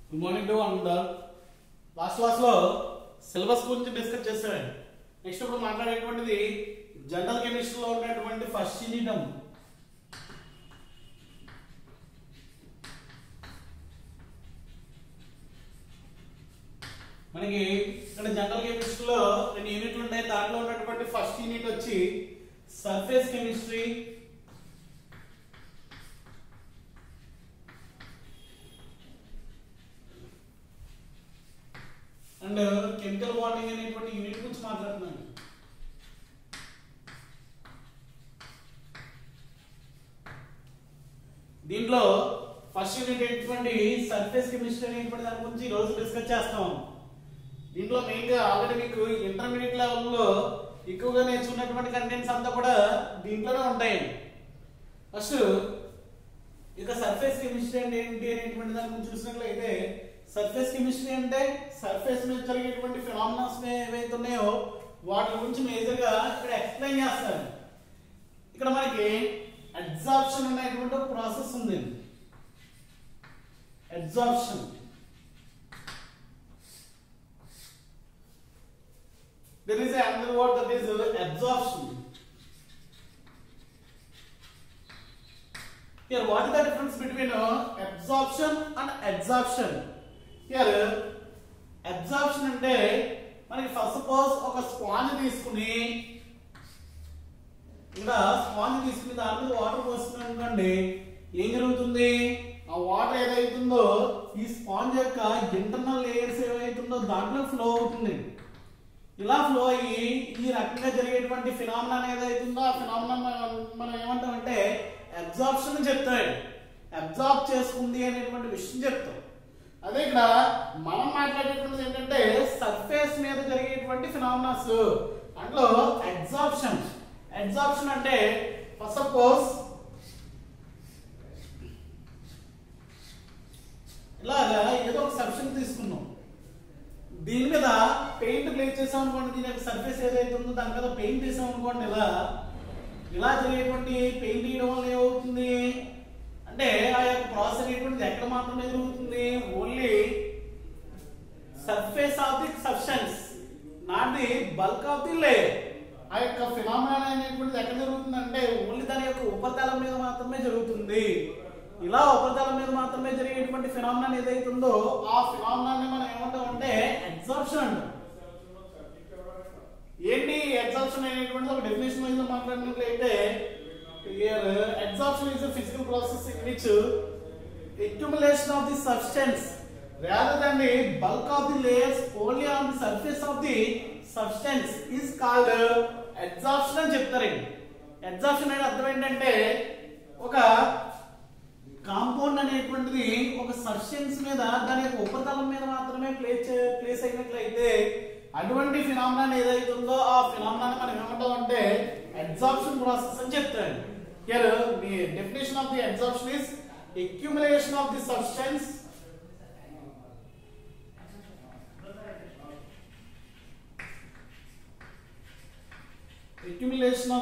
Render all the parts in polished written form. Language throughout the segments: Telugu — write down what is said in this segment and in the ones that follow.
Good morning to another. Last class లో సిలబస్ గురించి డిస్కస్ చేసాం. నెక్స్ట్ ఇప్పుడు మాట్లాడేటువంటిది జనరల్ కెమిస్ట్రీలో ఉన్నటువంటి ఫస్ట్ యూనిట్. మనకి ఇక్కడ జనరల్ కెమిస్ట్రీలో 2 యూనిట్లు ఉంటాయి. దాంట్లో ఉన్నటువంటి ఫస్ట్ యూనిట్ వచ్చి surface chemistry and chemical bonding అనేటువంటి యూనిట్ గురించి మాట్లాడుతున్నాను. దీంట్లో ఫస్ట్ యూనిట్ ఏంటంటే సర్ఫేస్ కెమిస్ట్రీ అనేటువంటి దాని గురించి ఈ రోజు డిస్కస్ చేస్తాం. దీంట్లో మెయిన్ గా ఆల్రెడీ మీకు ఇంటర్మీడియట్ లెవెల్లో ఎక్కువగా నేర్చుకున్నటువంటి కంటెంట్స్ అంతా కూడా దీంట్లోనే ఉంటాయి. ఫస్ట్ ఇక సర్ఫేస్ కెమిస్ట్రీ అంటే ఏంటి అనేటువంటి దాని గురించి చూసినట్లయితే, సర్ఫేస్ కెమిస్ట్రీ అంటే సర్ఫేస్ మీద జరిగేటువంటి ఫినామినాస్ ఏవైతే ఉన్నాయో వాటి గురించి మేజర్ గా ఇక్కడ ఎక్స్ప్లెయిన్ చేస్తారు. ఇక్కడ మనకి అబ్జార్ప్షన్ అనేటువంటి ఒక ప్రాసెస్ ఉంది. Absorption there is another word that is absorption. Here what is the difference between absorption and adsorption? Here absorption అంటే మనకి ఫస్ట్ సపోజ్ ఒక స్పాంజ్ తీసుకుని ఇక్కడ స్పాంజ్ తీసుకుని దాని మీద వాటర్ పోస్తున్నాం అనుకోండి, ఏం జరుగుతుంది? ఆ వాటర్ ఏదైతుందో ఈ స్పాంజ్ యొక్క ఇంటర్నల్ లేయర్స్ ఏవైతుందో దాంట్లో ఫ్లో అవుతుంది. ఇలా ఫ్లో అయ్యి ఈ రకంగా జరిగేటువంటి ఫినామినా ఏదైతుందో ఆ ఫినామినా మనం ఏమంటామంటే అబ్జార్ప్షన్ అని చెప్తాడు. అబ్జార్బ్ చేసుకుంది అనేటువంటి విషయం చెప్తాం. అదే ఇక్కడ మనం మాట్లాడేటువంటిది ఏంటంటే సర్ఫేస్ మీద జరిగేటువంటి ఫినామినాస్. అందులో అబ్జార్ప్షన్. అబ్జార్ప్షన్ అంటే ఫస్ట్ సపోజ్ ఇలాగా ఏదో ఒక సబ్స్టెన్స్ తీసుకున్నాం, దీని మీద పెయింట్ ప్లే చేసాం అనుకోండి, దీని యొక్క సర్ఫేస్ ఏదైతే ఉందో దాని మీద పెయింట్ వేసాం అనుకోండి, ఇలా జరిగేటువంటి పెయింట్ వేయడం వల్ల ఏమవుతుంది అంటే ఆ యొక్క ప్రాసెస్ అనేటువంటిది ఎక్కడ మాత్రమే జరుగుతుంది? Only surface of the substance, not the bulk of the layer. ఆ యొక్క ఫినామినా అనేటువంటిది ఎక్కడ జరుగుతుంది అంటే ఓన్లీ దాని యొక్క ఉపరితలం మీద మాత్రమే జరుగుతుంది. ఇలా ఉపరితలం మీద మాత్రమే జరిగేటువంటి ఫినామినా ఏదైతే ఉందో ఆ ఫినామినాని మనం ఏమంటాం అంటే అబ్జార్ప్షన్ అంటాం. ఏంటి అబ్జార్ప్షన్ అనేటువంటి ఒక డెఫినేషన్ వైజ్ లో మాట్లాడినట్లయితే, absorption is a physical process in which accumulation of the substance rather than the bulk of the layers only on the surface of the substance is called absorption అని చెప్తారండి. అబ్జార్ప్షన్ అంటే అర్థం ఏంటంటే ఒక కాంపౌండ్ అనేటువంటిది ఒక సబ్స్టెన్స్ మీద దాని యొక్క ఉపరితలం మీద మాత్రమే ప్లేస్ అయినట్లయితే అటువంటి ఫినామినా ఏదైతే ఉందో ఆ ఫినామినాని మనం ఏమంటాం అంటే అబ్జార్ప్షన్ ప్రాసెస్ అని చెప్తాడు. Here the definition of the absorption is accumulation of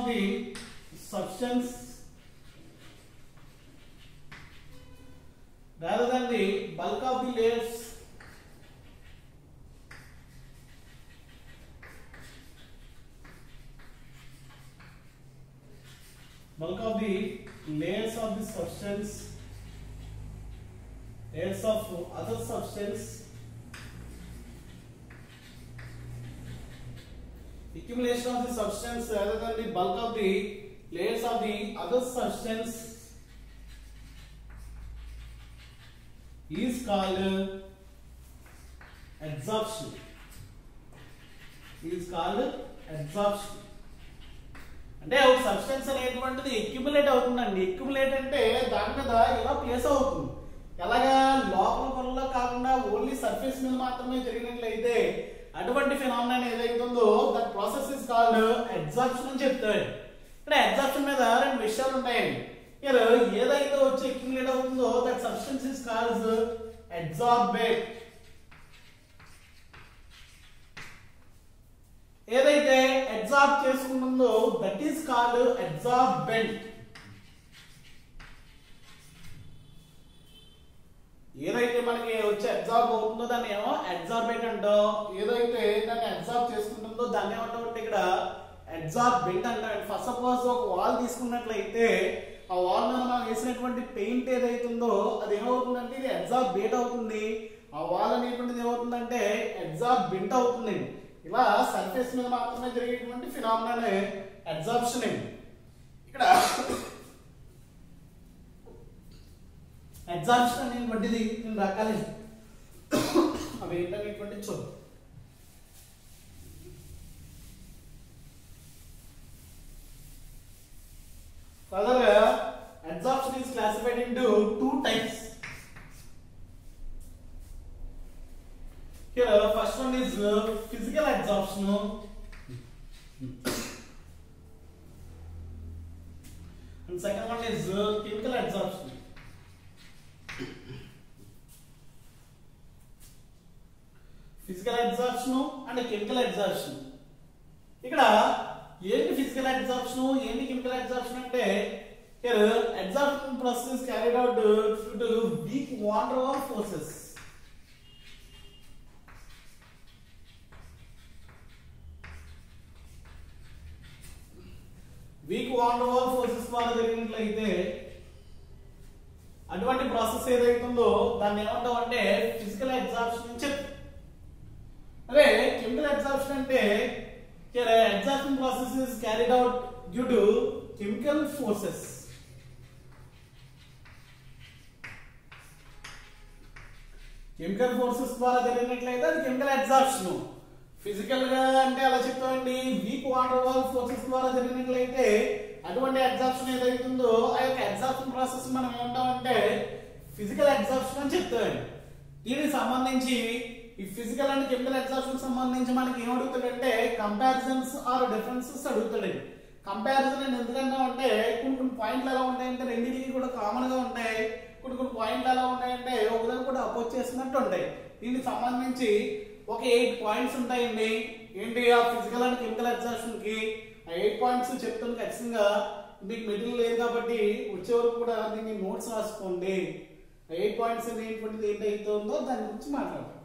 the substance rather than the bulk of the layers of the substance, layers of other substance, accumulation of the substance rather than the bulk of the layers of the other substance is called adsorption. అంటే ఒక సబ్స్టెన్స్ అనేటువంటిది అక్యుములేట్ అవుతుందండి. అక్యుములేట్ అంటే దాని మీద ఇలా ప్లేస్ అవుతుంది. ఎలాగా లోపల పొరలో కాకుండా ఓన్లీ సర్ఫేస్ మీద మాత్రమే జరిగినట్లయితే అటువంటి ఫినామినా ఏదైతే ఉందో that process is called absorption అని చెప్తాడు. ఇక్కడ అబ్జార్ప్షన్ మీద 2 విషయాలు ఉంటాయండి. ఏదైతే వచ్చి అక్యుములేట్ అవుతుందో that substance is called absorbed. ఏదైతే అబ్జార్బ్ చేసుకుంటుందో దట్ ఈస్ కాల్డ్ అబ్జార్బెంట్. ఏదైతే మనకి వచ్చి అబ్జార్బ్ అవుతుందో దాన్ని ఏమో అబ్జార్బెంట్ అంటాం, ఏదైతే దాన్ని అబ్జార్బ్ చేసుకుంటుందో దాన్ని ఏమంటాం అంటే ఇక్కడ అబ్జార్బెంట్ అంటాం. ఫస్ట్ సపోజ్ ఒక వాల్ తీసుకున్నట్లయితే ఆ వాల్ మీద మనం వేసినటువంటి పెయింట్ ఏదైతుందో అది ఏమవుతుందంటే ఇది అబ్జార్బెంట్ అవుతుంది, ఆ వాల్ అనేటువంటిది ఏమవుతుందంటే అబ్జార్బెంట్ అవుతుంది. ఇలా సర్ఫేస్ మీద మాత్రమే జరిగేటువంటి ఫినామినా అబ్జార్ప్షన్. ఇక్కడ అబ్జార్ప్షన్ అనేటువంటిది రెండు రకాలు, అవి ఏంటనేటువంటి చూద్దాం. ఫర్దర్గా absorption is classified into two types. Here first one is physical absorption and second one is chemical absorption. Physical absorption and chemical absorption. ఇక్కడ ఏంటి ఫిజికల్ అబ్జార్ప్షన్ ఏంటి కెమికల్ అబ్జార్ప్షన్ అంటే here absorption process is carried out due to weak van der Waals forces. Weak van der wall forces ద్వారా జరిగినట్లయితే అటువంటి ప్రాసెస్ ఏదైతుందో దాన్ని ఏమంటాం అంటే ఫిజికల్ అబ్జార్ప్షన్ అని చెప్తాం. అదే కెమికల్ అబ్జార్ప్షన్ అంటే absorption process is carried out due to chemical forces. Chemical forces ద్వారా జరిగినట్లయితే అది కెమికల్ అబ్జార్ప్షన్. ఫిజికల్ గా అంటే అలా చెప్తామండి, weak van der wall forces ద్వారా జరిగినట్లయితే అటువంటి అబ్జార్ప్షన్ ఏదైతుందో ఆ యొక్క అబ్జార్ప్షన్ ప్రాసెస్ మనం ఏమంటామంటే ఫిజికల్ అబ్జార్ప్షన్ అని చెప్తామండి. దీనికి సంబంధించి ఈ ఫిజికల్ అండ్ కెమికల్ అబ్జార్ప్షన్ సంబంధించి మనకి ఏం అడుగుతాడంటే కంపారిజన్స్ ఆర్ డిఫరెన్సెస్ అడుగుతాడండి. కంపారిజన్ అని ఎందుకంటామంటే కొన్ని పాయింట్లు ఎలా ఉంటాయంటే రెండింటికి కూడా కామన్ గా ఉంటాయి, కొన్ని పాయింట్లు ఎలా ఉంటాయంటే ఒకదాన్ని కూడా అపోజ్ చేసినట్టు ఉంటాయి. దీనికి సంబంధించి ఒక 8 పాయింట్స్ ఉంటాయండి. ఏంటి ఆ ఫిజికల్ అండ్ కెమికల్ అబ్జార్ప్షన్ కి ఆ 8 పాయింట్స్ చెప్తాను ఖచ్చితంగా. మీకు మెటీరియల్ లేదు కాబట్టి వచ్చే వరకు కూడా దీన్ని నోట్స్ రాసుకోండి. ఆ 8 పాయింట్స్ ఏంటంటే ఏంటైతే ఉందో దాని గురించి మాట్లాడతాం.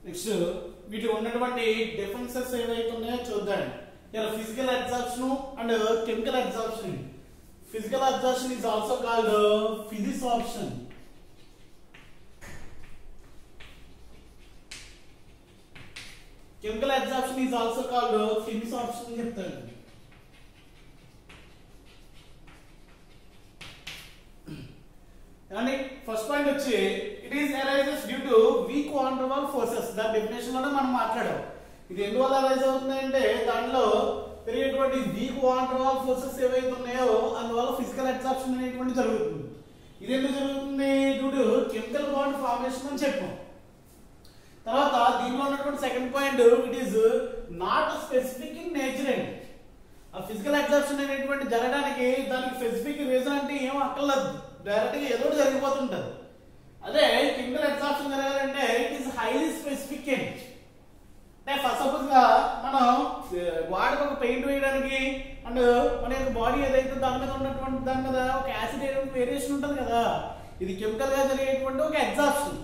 నెక్స్ట్ వీటిలో ఉన్నటువంటి డిఫరెన్సెస్ ఏవైతే ఉన్నాయో చూద్దాం. ఇలా physical absorption and chemical absorption. Physical absorption is also called physisorption. Chemical absorption is also called physisorption అని చెప్తాను. and first point వచ్చి it is arises due to weak van der Waals forces. దాని డెఫినేషన్ లోనే మనం మాట్లాడాం. ఇది ఎందువల్ల అరైజ్ అవుతుంది అంటే దానిలో పెరిగేటువంటి weak van der wall forces ఏవైతే ఉన్నాయో అందువల్ల ఫిజికల్ అబ్జార్ప్షన్ అనేటువంటి జరుగుతుంది. ఇది ఎందుకు జరుగుతుంది? Due to chemical bond formation అని చెప్పాం. తర్వాత దీనిలో ఉన్నటువంటి second point it is not specific in nature అండి. ఆ ఫిజికల్ అబ్జార్ప్షన్ అనేటువంటి జరగడానికి దానికి స్పెసిఫిక్ రీజన్ అంటే ఏం అక్కర్లేదు, డైరెక్ట్ గా ఏదో జరిగిపోతుంటది. అదే కెమికల్ అబ్జార్ప్షన్ జరగాలంటే ఇట్ ఈస్ హైలీ స్పెసిఫిక్ అంటే ఫస్ట్ సపోజ్ గా మనం వాడికి ఒక పెయింట్ వేయడానికి అండ్ మన యొక్క బాడీ ఏదైతే దాని మీద ఉన్నటువంటి దాని మీద ఒక యాసిడ్ వేరియేషన్ ఉంటుంది కదా, ఇది కెమికల్ గా జరిగేటువంటి ఒక అబ్జార్ప్షన్,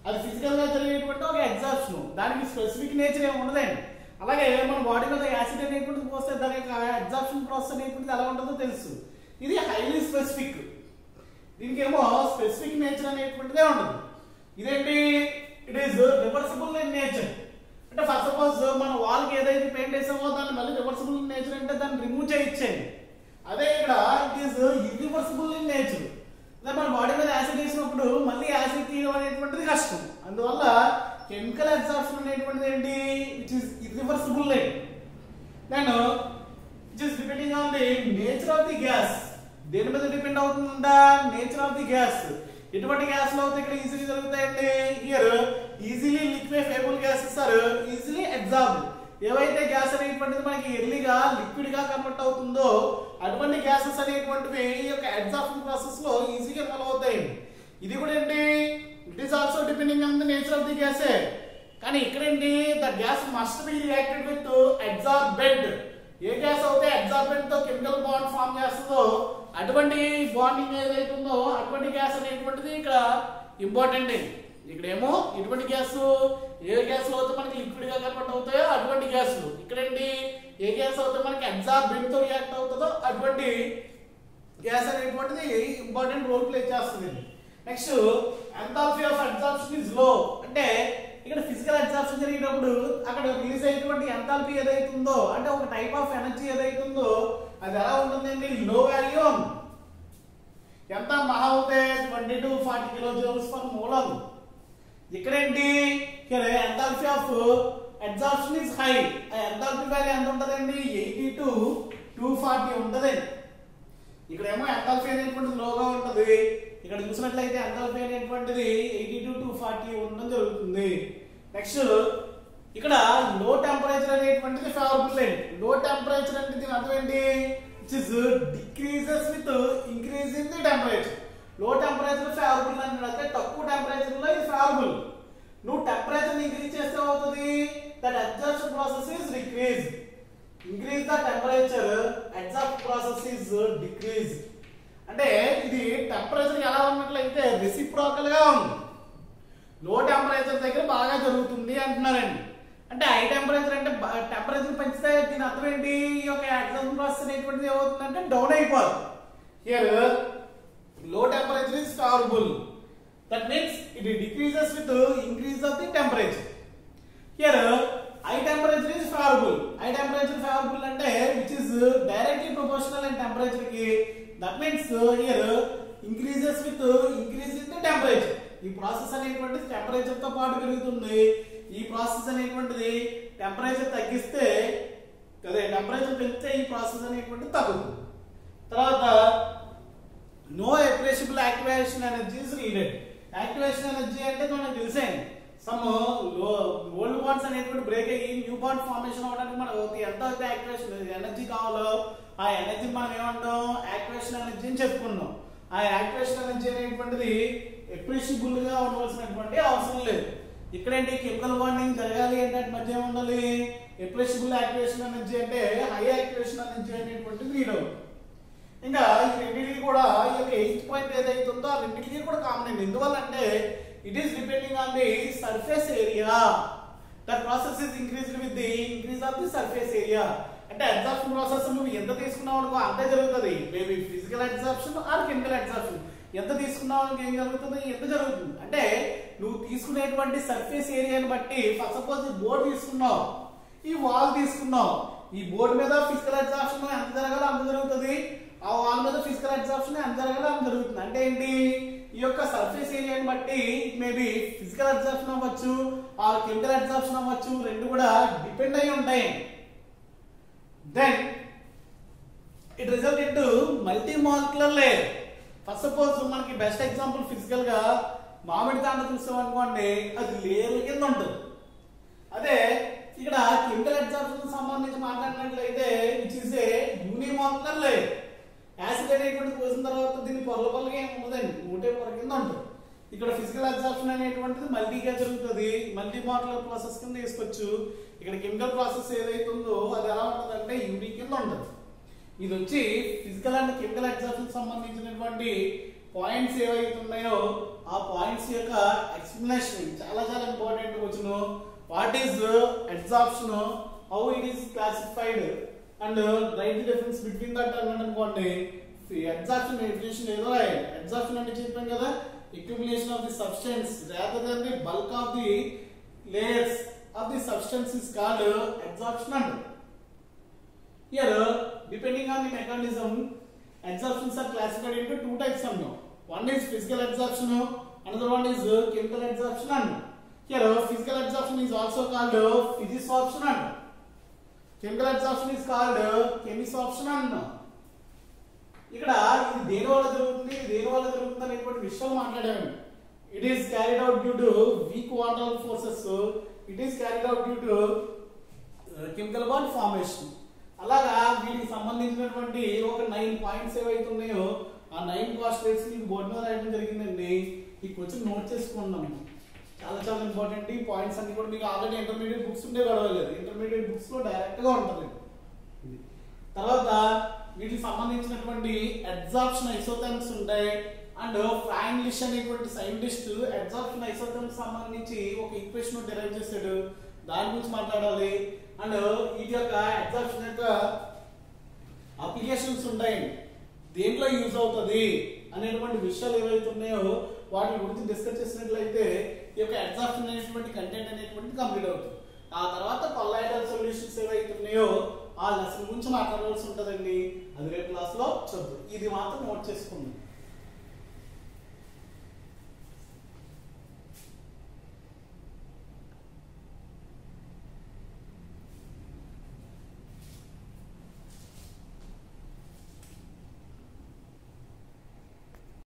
అది ఫిజికల్ గా జరిగేటువంటి ఒక అబ్జార్ప్షన్. దానికి స్పెసిఫిక్ నేచర్ ఏమి ఉండదండి. అలాగే మన బాడీ మీద యాసిడ్ అనేటువంటిది పోస్తే దాని యొక్క అబ్జార్ప్షన్ ప్రాసెస్ అనేటువంటిది ఎలా ఉంటుందో తెలుసు. ఇది హైలీ స్పెసిఫిక్, దీనికి ఏమో స్పెసిఫిక్ నేచర్ అనేటువంటిదే ఉండదు. ఇదేంటి? It is reversible in nature. అంటే ఫస్ట్ సపోజ్ మన వాల్ కి ఏదైతే పెయింట్ వేసామో దాన్ని మళ్ళీ రివర్సిబుల్ ఇన్ నేచర్ అంటే దాన్ని రిమూవ్ చేయొచ్చండి. అదే ఇక్కడ it is irreversible in nature. అదే మన బాడీ మీద యాసిడ్ వేసినప్పుడు మళ్ళీ యాసిడ్ తీయడం అనేటువంటిది కష్టం. అందువల్ల కెమికల్ అబ్జార్ప్షన్ అనేటువంటిది ఏంటి? It is irreversible. Then it is depending on the nature of the gas. దేని మీద డిపెండ్ అవుతుందా? Nature of the gas. ఎటువంటి గ్యాస్ లో అయితే ఇక్కడ ఈజీలీ జరుగుతాయండి. Here easily liquefiable gases are easily absorbed. ఏవైతే గ్యాస్ అనేటువంటిది మనకి ఎర్లీగా లిక్విడ్ గా కన్వర్ట్ అవుతుందో అటువంటి గ్యాసెస్ అనేటువంటివి ఈ యొక్క అడ్సార్ప్షన్ ప్రాసెస్ లో ఈజీగా ఇన్వాల్వ్ అవుతాయి. ఇది కూడా ఏంటి, it is also depending on the nature of the gas. కానీ ఇక్కడ ఏంటి, the gas must be reacted with adsorbent. ఏ గ్యాస్ అయితే అడ్సార్బెంట్ తో కెమికల్ బాండ్ ఫామ్ చేస్తుందో అటువంటి బాండింగ్ ఏదైతే ఉందో అటువంటి గ్యాస్ అనేటువంటిది ఇక్కడ ఇంపార్టెంట్. ఇక్కడేమో ఇటువంటి గ్యాస్, ఏ గ్యాస్ అయితే మనకి లిక్విడ్ గా కన్వర్ట్ అవుతాయో అటువంటి గ్యాస్లు. ఇక్కడేంటి, ఏ గ్యాస్ అయితే మనకి అడ్సార్బెంట్ తో రియాక్ట్ అవుతుందో అటువంటి గ్యాస్ అనేటువంటిది ఇంపార్టెంట్ రోల్ ప్లే చేస్తుంది. Next, enthalpy of adsorption is low. అంటే ఇక్కడ ఫిజికల్ అడ్సార్ప్షన్ జరిగినప్పుడు అక్కడ రిలీజ్ అయ్యేటువంటి ఎంథాల్పీ ఏదైతే ఉందో, అంటే ఒక టైప్ ఆఫ్ ఎనర్జీ ఏదైతే ఉందో అది ఎలా ఉంటుందండి, లో వాల్యూ. ఎంత మహా అవుతే 20 to 40 kilojoules per mole. ఇక్కడేంటి, ఇక్కడ enthalpy of adsorption is high. ఆ ఎంథాల్పీ వాల్యూ ఎంత ఉంటదండి, 80 to 240 ఉంటదండి. ఇక్కడేమో ఎంథాల్పీ అనేటువంటిది లోగా ఉంటది. ఇక్కడ చూసినట్లయితే ఎంథాల్పీ అనేటువంటిది 80 to 240 ఉండడం జరుగుతుంది. నెక్స్ట్, ఇక్కడ లో టెంపరేచర్ అనేటువంటిది ఫేవరబుల్ అండి. లో టెంపరేచర్ అంటే దీని అర్థం ఏంటి, it is decreases with increase in the temperature. లో టెంపరేచర్ ఫేవరబుల్ అంటే తక్కువ టెంపరేచర్ లో ఇది ఫేవరబుల్. నువ్వు టెంపరేచర్ ఇంక్రీజ్ చేస్తే అవుతుంది, that adsorption process is decrease. Increase the temperature, adsorption process is decrease. అంటే ఇది టెంపరేచర్ ఎలా ఉన్నట్లయితే రెసిప్రోకల్ గా ఉంది. లో టెంపరేచర్ దగ్గర బాగా జరుగుతుంది అంటున్నారండి. అంటే హై టెంపరేచర్ అంటే టెంపరేచర్ పెంచితే దీని అర్థం ఏంటి, ఈ యొక్క అడ్జార్ప్షన్ ప్రాసెస్ అనేటువంటిది ఏమవుతుందంటే డౌన్ అయిపోతుంది. హియర్ లో temperature is favourable. That means it decreases with increase of the temperature. Here high temperature is favorable. High temperature favorable అంటే which is directly proportional in temperature ki. That means here increases with increase in the temperature. ఈ ప్రాసెస్ అనేటువంటిది టెంపరేచర్ తో పాటు పెరుగుతుంది. ఈ ప్రాసెస్ అనేటువంటిది టెంపరేచర్ తగ్గిస్తే అదే టెంపరేచర్ పెంచితే ఈ ప్రాసెస్ అనేటువంటిది తగ్గుతుంది. తర్వాత no appreciable activation energy is needed. Activation energy అంటే మనకు తెలిసేయండి, సమ్ ఓల్డ్ బాండ్స్ అనేటువంటి బ్రేక్ అయ్యి న్యూ బాండ్ ఫార్మేషన్ అవడానికి మనకు ఎంత అయితే యాక్టివేషన్ ఎనర్జీ కావాలో ఆ ఎనర్జీ మనం ఏమంటాం, యాక్టివేషన్ ఎనర్జీ అని చెప్పుకున్నాం. ఆ యాక్టివేషన్ ఎనర్జీ అనేటువంటిది అప్రిషియబుల్ గా ఉండవలసినటువంటి అవసరం లేదు. ఇక్కడేంటి, కెమికల్ బాండింగ్ జరగాలి అంటే మధ్య ఉండాలి. అప్రిషియబుల్ యాక్టివేషన్ ఎనర్జీ అంటే హై యాక్టివేషన్ ఎనర్జీ అనేటువంటిది నీడ్ అవుతుంది. ఇంకా ఈ రెండింటికి కూడా ఈ యొక్క 8th పాయింట్ ఏదైతే ఉందో ఆ రెండింటికి కూడా కామన్ అండి. ఎందువల్ల అంటే it is depending on the surface area. The process is increased with the increase of the surface area. అంటే అబ్జార్ప్షన్ ప్రాసెస్ నువ్వు ఎంత తీసుకున్నావు అనుకో అంతే జరుగుతుంది. Maybe physical absorption are chemical absorption ఎంత తీసుకున్నావు అనుకో ఏం జరుగుతుంది, ఎంత జరుగుతుంది అంటే నువ్వు తీసుకునేటువంటి సర్ఫేస్ ఏరియాని బట్టి. ఫస్ట్ సపోజ్ ఈ బోర్డు తీసుకున్నావు, ఈ వాల్ తీసుకున్నావు, ఈ బోర్డు మీద ఫిజికల్ అబ్జార్ప్షన్ ఎంత జరగాలో అంత జరుగుతుంది, ఆ వాల్ మీద ఫిజికల్ అబ్జార్ప్షన్ ఎంత జరగాలో అంత జరుగుతుంది. అంటే ఏంటి, ఈ యొక్క సర్ఫేస్ ఏరియాని బట్టి మేబీ ఫిజికల్ అబ్జార్ప్షన్ అవ్వచ్చు ఆ కెమికల్ అబ్జార్ప్షన్ అవ్వచ్చు, రెండు కూడా డిపెండ్ అయి ఉంటాయి. Then it result into multi molecular layer. First suppose మనకి బెస్ట్ ఎగ్జాంపుల్ ఫిజికల్ గా మామిడి తాండ చూస్తాం అనుకోండి, అది లేయర్ కింద ఉంటుంది. అదే ఇక్కడ కెమికల్ అబ్జార్ప్షన్ సంబంధించి మాట్లాడినట్లయితే which is a unimolecular layer. Acid అనేటువంటి పోసిన తర్వాత దీన్ని పొరలపల్లగా ఏమి ఉండదండి, ఒకటే పొర కింద ఉంటుంది. ఇక్కడ ఫిజికల్ అబ్జార్ప్షన్ అనేటువంటిది మల్టీగా జరుగుతుంది, మల్టీ మాలిక్యులర్ ప్రాసెస్ కింద తీసుకోవచ్చు. ఇక్కడ కెమికల్ ప్రాసెస్ ఏదైతే ఉందో అది ఎలా ఉంటుంది అంటే యూనిక్ కింద ఉంటుంది. ఇది వచ్చి ఫిజికల్ అండ్ కెమికల్ అబ్జార్ప్షన్ సంబంధించినటువంటి పాయింట్స్ ఏవైతే ఉన్నాయో ఆ పాయింట్స్ యొక్క ఎక్స్ప్లెనేషన్ చాలా చాలా ఇంపార్టెంట్ వచ్చును. What is absorption, how it is classified and right the difference between that అన్నాడు అనుకోండి. అబ్జార్ప్షన్ డెఫినిషన్ ఏదో అబ్జార్ప్షన్ అంటే చెప్పాం కదా, accumulation of the substance rather than the bulk of the layers of the substance is called absorption. Here depending on the mechanism absorptions are classified into two types. One is physical absorption, another one is chemical absorption. Here physical absorption is also called physisorption, chemical absorption is called chemisorption. ఇక్కడ ఇది దేని వల్ల జరుగుతుంది, దేని వల్ల జరుగుతుంది అనేటువంటి విషయం మాట్లాడాము. It is carried out due to week water forces, it is carried out due to chemical bond formation. అలాగా వీటికి సంబంధించినటువంటి ఒక 9 పాయింట్స్ ఏవైతే ఉన్నాయో ఆ 9 పోస్టరేట్స్ మీకు బోర్డు మీద రాయడం జరిగిందండి. ఈ క్వశ్చన్ నోట్ చేసుకున్నాం. చాలా చాలా ఇంపార్టెంట్. ఈ పాయింట్స్ అన్ని కూడా మీకు ఆల్రెడీ ఇంటర్మీడియట్ బుక్స్ ఉంటే గడవలేదు. ఇంటర్మీడియట్ బుక్స్ లో డైరెక్ట్ గా ఉంటుంది. తర్వాత వీటికి సంబంధించినటువంటి అబ్జార్ప్షన్ ఐసోథర్మ్స్ ఉంటాయి. అండ్ ఫ్రాంక్లిష్ అనేటువంటి సైంటిస్ట్ అబ్జార్ప్షన్ ఐసోథర్మ్స్ సంబంధించి ఒక ఈక్వేషన్ డెరైవ్ చేశాడు. దాని గురించి మాట్లాడాలి. అండ్ వీటి యొక్క అబ్జార్ప్షన్ యొక్క అప్లికేషన్స్ ఉంటాయండి. దేంట్లో యూజ్ అవుతుంది అనేటువంటి విషయాలు ఏవైతే ఉన్నాయో వాటి గురించి డిస్కస్ చేసినట్లయితే ఈ యొక్క అబ్జార్ప్షన్ అనేటువంటి కంటెంట్ అనేటువంటి కంప్లీట్ అవుతుంది. ఆ తర్వాత కొల్లాయిడల్ సొల్యూషన్స్ ఏవైతే ఉన్నాయో ఆ లెసన్ గురించి మాట్లాడవలసి ఉంటుందండి. అది రేపు క్లాస్ లో చూద్దాం. ఇది మాత్రం నోట్ చేసుకుందాం.